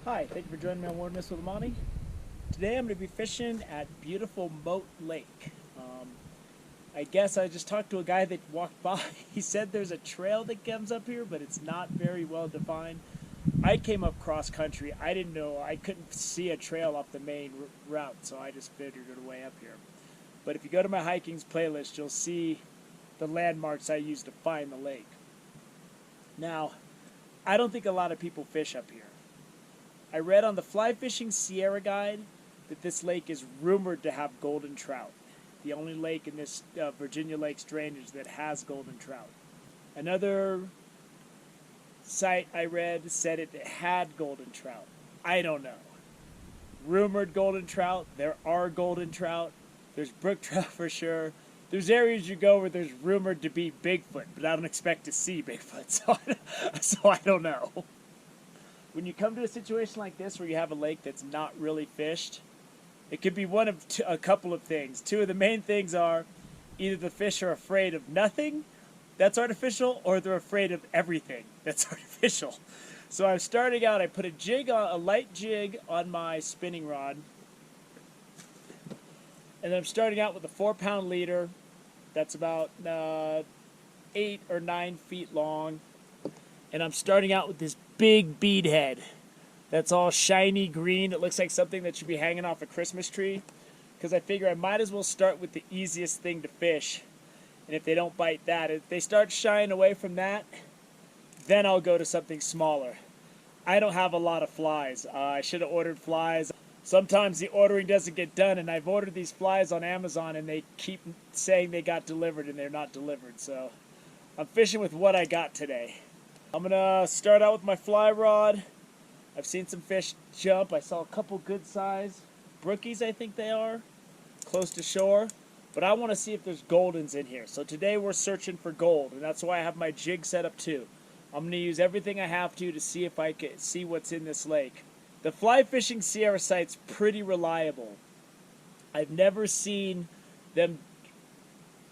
Hi, thank you for joining me on Wilderness with Amani. Today I'm going to be fishing at beautiful Moat Lake. I guess I just talked to a guy that walked by. He said there's a trail that comes up here, but it's not very well defined. I came up cross country. I didn't know, I couldn't see a trail off the main route, so I just figured a way up here. But if you go to my hikings playlist, you'll see the landmarks I used to find the lake. Now, I don't think a lot of people fish up here. I read on the Fly Fishing Sierra Guide that this lake is rumored to have golden trout. The only lake in this Virginia Lakes drainage that has golden trout. Another site I read said it had golden trout. I don't know. Rumored golden trout. There are golden trout. There's brook trout for sure. There's areas you go where there's rumored to be Bigfoot, but I don't expect to see Bigfoot, so I don't know. When you come to a situation like this where you have a lake that's not really fished, it could be one of a couple of things. Two of the main things are either the fish are afraid of nothing that's artificial, or they're afraid of everything that's artificial. So I'm starting out, I put a light jig on my spinning rod, and I'm starting out with a 4-pound leader that's about 8 or 9 feet long, and I'm starting out with this big bead head that's all shiny green. It looks like something that should be hanging off a Christmas tree, because I figure I might as well start with the easiest thing to fish, and if they don't bite that, if they start shying away from that, then I'll go to something smaller. I don't have a lot of flies. I should have ordered flies. Sometimes the ordering doesn't get done, and I've ordered these flies on Amazon and they keep saying they got delivered and they're not delivered, so I'm fishing with what I got today. I'm gonna start out with my fly rod. I've seen some fish jump. I saw a couple good size brookies, I think they are, close to shore. But I want to see if there's goldens in here. So today we're searching for gold, and that's why I have my jig set up too. I'm gonna use everything I have to see if I can see what's in this lake. The Fly Fishing Sierra site's pretty reliable. I've never seen them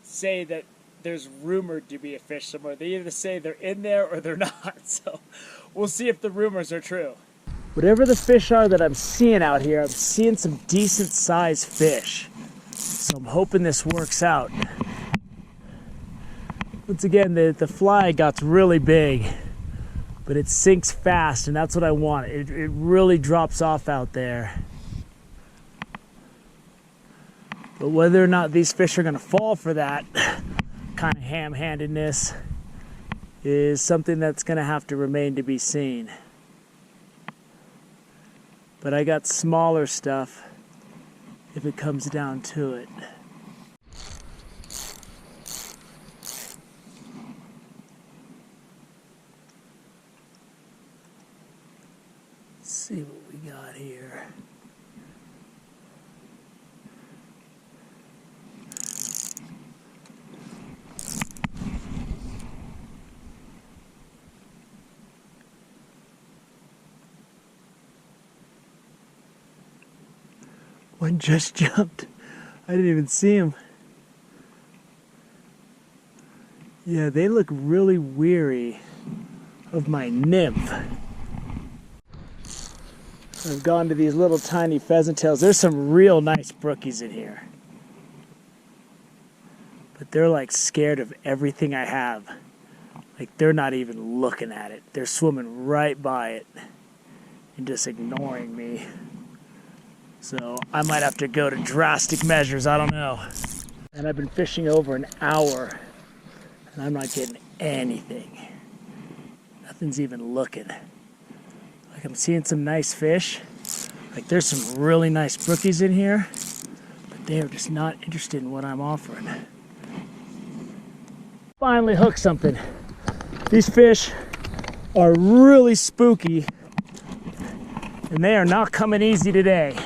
say that there's rumored to be a fish somewhere. They either say they're in there or they're not. So we'll see if the rumors are true. Whatever the fish are that I'm seeing out here, I'm seeing some decent sized fish. So I'm hoping this works out. Once again, the fly got really big, but it sinks fast, and that's what I want. It really drops off out there. But whether or not these fish are going to fall for that kind of ham-handedness is something that's going to have to remain to be seen. But I got smaller stuff if it comes down to it. Let's see what we got here. One just jumped. I didn't even see him. Yeah, they look really weary of my nymph. I've gone to these little tiny pheasant tails. There's some real nice brookies in here. But they're like scared of everything I have. Like they're not even looking at it. They're swimming right by it and just ignoring me. So I might have to go to drastic measures, I don't know. And I've been fishing over an hour and I'm not getting anything. Nothing's even looking. Like I'm seeing some nice fish. Like there's some really nice brookies in here, but they are just not interested in what I'm offering. Finally hooked something. These fish are really spooky and they are not coming easy today.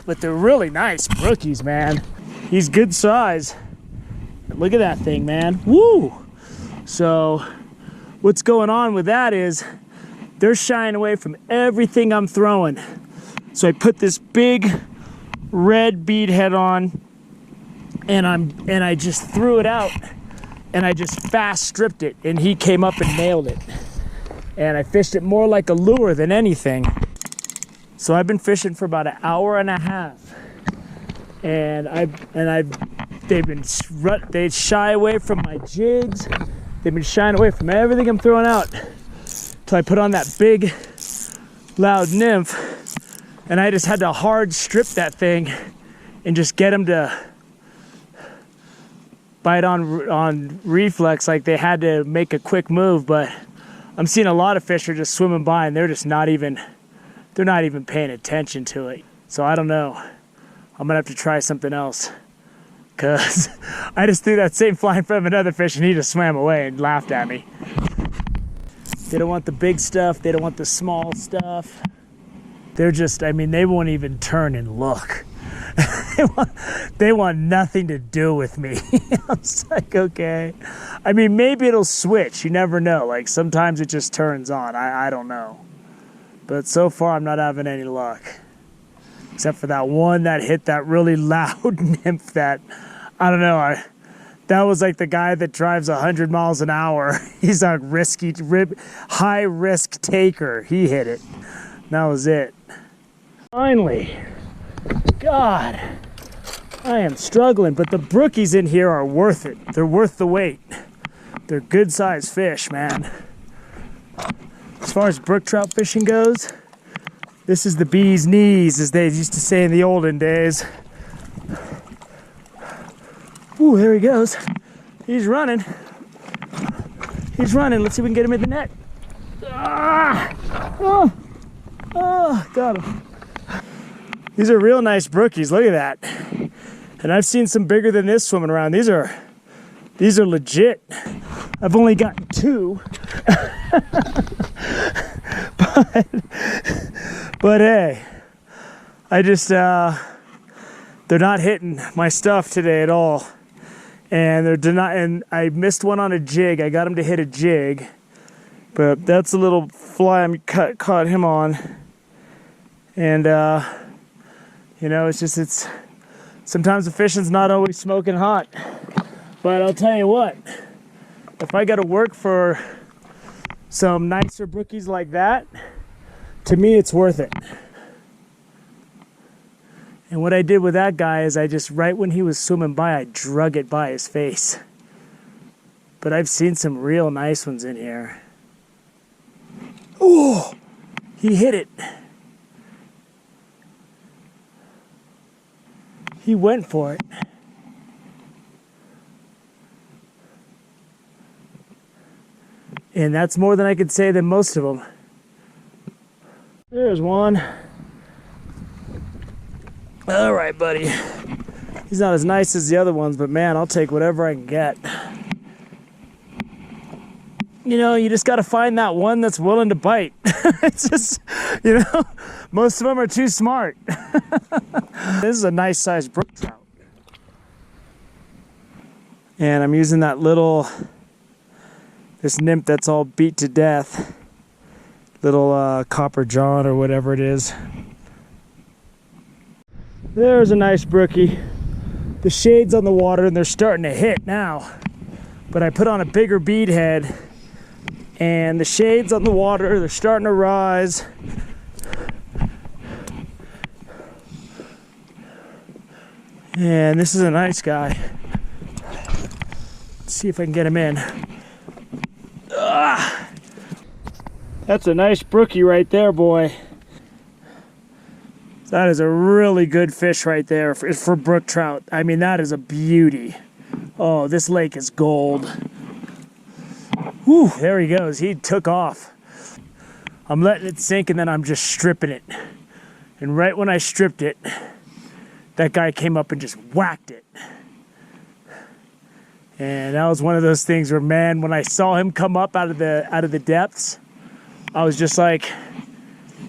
But they're really nice brookies, man. He's good size. Look at that thing, man. Woo! So what's going on with that is they're shying away from everything I'm throwing. So I put this big red bead head on and I just threw it out and I just fast stripped it and he came up and nailed it. and I fished it more like a lure than anything. So I've been fishing for about an hour and a half, and they shy away from my jigs. They've been shying away from everything I'm throwing out till I put on that big loud nymph, and I just had to hard strip that thing and just get them to bite on reflex, like they had to make a quick move. But I'm seeing a lot of fish are just swimming by and they're not even paying attention to it. So I don't know, I'm gonna have to try something else, because I just threw that same fly in front of another fish and he just swam away and laughed at me. They don't want the big stuff, they don't want the small stuff. They're just, I mean, they won't even turn and look. They want nothing to do with me. I was like, okay. I mean, maybe it'll switch, you never know. Like sometimes it just turns on, I don't know. But so far I'm not having any luck. Except for that one that hit that really loud nymph that, I don't know, that was like the guy that drives 100 miles an hour. He's a high risk taker. He hit it. That was it. Finally, God, I am struggling, but the brookies in here are worth it. They're worth the wait. They're good sized fish, man. As far as brook trout fishing goes, this is the bee's knees, as they used to say in the olden days. Ooh, there he goes. He's running. He's running. Let's see if we can get him in the net. Ah! Oh, got him. These are real nice brookies. Look at that. And I've seen some bigger than this swimming around. These are legit. I've only gotten two. But hey, I just, they're not hitting my stuff today at all. And and I missed one on a jig. I got him to hit a jig, but that's a little fly I caught him on. And, you know, it's sometimes the fishing's not always smoking hot. But I'll tell you what, if I got to work for some nicer brookies like that, to me it's worth it. And what I did with that guy is I just, right when he was swimming by, I drug it by his face. But I've seen some real nice ones in here. Oh, he hit it. He went for it. And that's more than I could say than most of them. There's one. All right, buddy. He's not as nice as the other ones, but man, I'll take whatever I can get. You know, you just got to find that one that's willing to bite. It's just, you know, most of them are too smart. This is a nice sized brook trout. And I'm using that this nymph that's all beat to death. Little copper john or whatever it is. There's a nice brookie. The shade's on the water and they're starting to hit now. But I put on a bigger bead head and the shade's on the water, they're starting to rise. And this is a nice guy. Let's see if I can get him in. Ah! That's a nice brookie right there, boy. That is a really good fish right there for brook trout. I mean, that is a beauty. Oh, this lake is gold. Whew, there he goes. He took off. I'm letting it sink and then I'm just stripping it. And right when I stripped it, that guy came up and just whacked it. And that was one of those things where, man, when I saw him come up out of the depths, I was just like,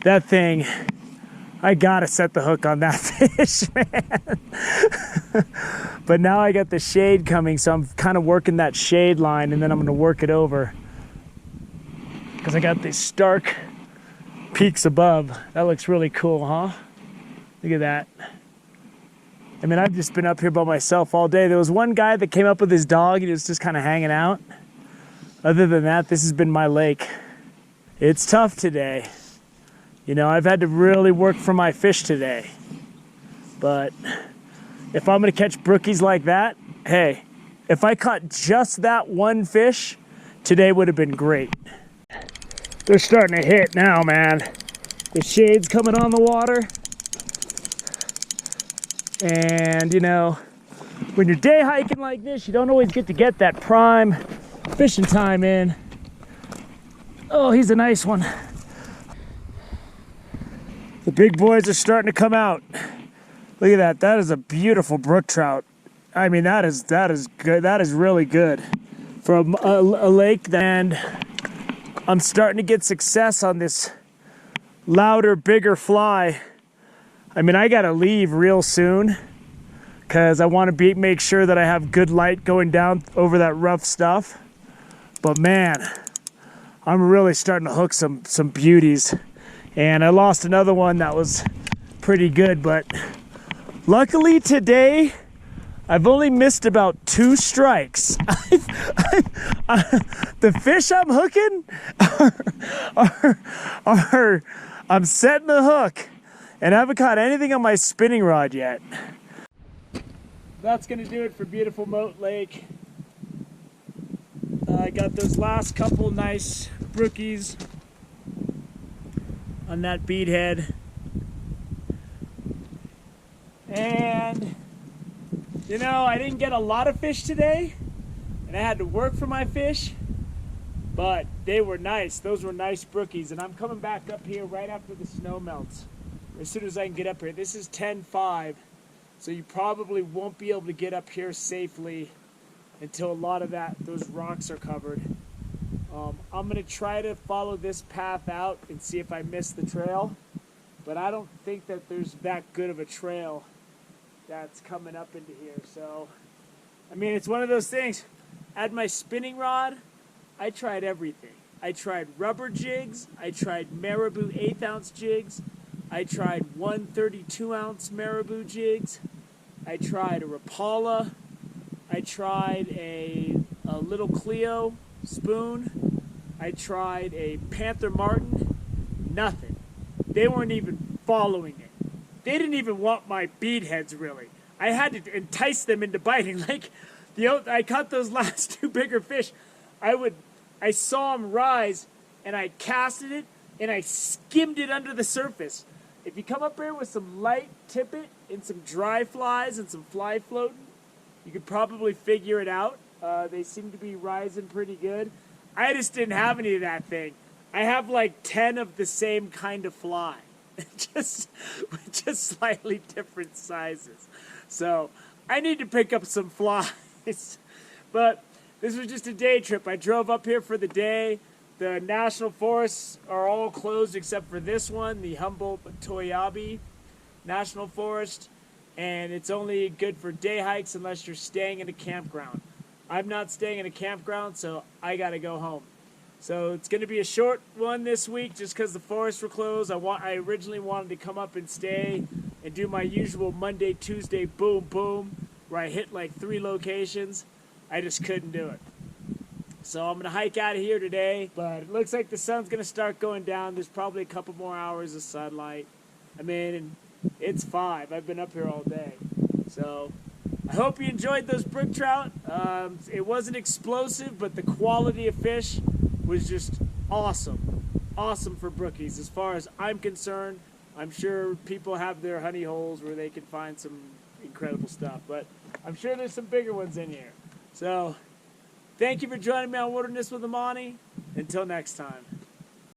that thing, I gotta set the hook on that fish, man. But now I got the shade coming, so I'm kind of working that shade line, and then I'm gonna work it over. Because I got these stark peaks above. That looks really cool, huh? Look at that. I mean, I've just been up here by myself all day. There was one guy that came up with his dog, and he was just kind of hanging out. Other than that, this has been my lake. It's tough today. You know, I've had to really work for my fish today. But if I'm gonna catch brookies like that, hey, if I caught just that one fish, today would have been great. They're starting to hit now, man. The shade's coming on the water. And you know, when you're day hiking like this, you don't always get to get that prime fishing time in. Oh, he's a nice one. The big boys are starting to come out. Look at that. That is a beautiful brook trout. I mean, that is good. That is really good from a lake. And I'm starting to get success on this louder, bigger fly. I mean, I gotta leave real soon because I want to make sure that I have good light going down over that rough stuff. But man, I'm really starting to hook some beauties. And I lost another one that was pretty good, but luckily today I've only missed about 2 strikes. The fish I'm hooking are I'm setting the hook and I haven't caught anything on my spinning rod yet. That's gonna do it for beautiful Moat Lake. I got those last couple nice brookies on that beadhead. And you know, I didn't get a lot of fish today and I had to work for my fish, but they were nice. Those were nice brookies, and I'm coming back up here right after the snow melts as soon as I can get up here. This is 10:05, so you probably won't be able to get up here safely until a lot of those rocks are covered. I'm gonna try to follow this path out and see if I miss the trail, but I don't think that there's that good of a trail that's coming up into here. So, I mean, it's one of those things. I had my spinning rod. I tried everything. I tried rubber jigs. I tried marabou 1/8 ounce jigs. I tried 1 ounce marabou jigs. I tried a Rapala. I tried a little Cleo spoon. I tried a Panther Martin. Nothing. They weren't even following it. They didn't even want my bead heads, really. I had to entice them into biting. Like, I caught those last 2 bigger fish. I saw them rise, and I casted it, and I skimmed it under the surface. If you come up here with some light tippet and some dry flies and some fly floating, you could probably figure it out. They seem to be rising pretty good. I just didn't have any of that thing. I have like 10 of the same kind of fly, just slightly different sizes. So I need to pick up some flies. But this was just a day trip. I drove up here for the day. The national forests are all closed except for this one, the Humboldt-Toyabe National Forest. And it's only good for day hikes unless you're staying in a campground. I'm not staying in a campground, so I gotta go home. So it's gonna be a short one this week just because the forests were closed. I originally wanted to come up and stay and do my usual Monday, Tuesday, boom, boom, where I hit like 3 locations. I just couldn't do it. So I'm gonna hike out of here today, but it looks like the sun's gonna start going down. There's probably a couple more hours of sunlight. I mean, it's 5. I've been up here all day. So I hope you enjoyed those brook trout. It wasn't explosive, but the quality of fish was just awesome. Awesome for brookies. As far as I'm concerned, I'm sure people have their honey holes where they can find some incredible stuff, but I'm sure there's some bigger ones in here. So thank you for joining me on Wilderness with Amani. Until next time.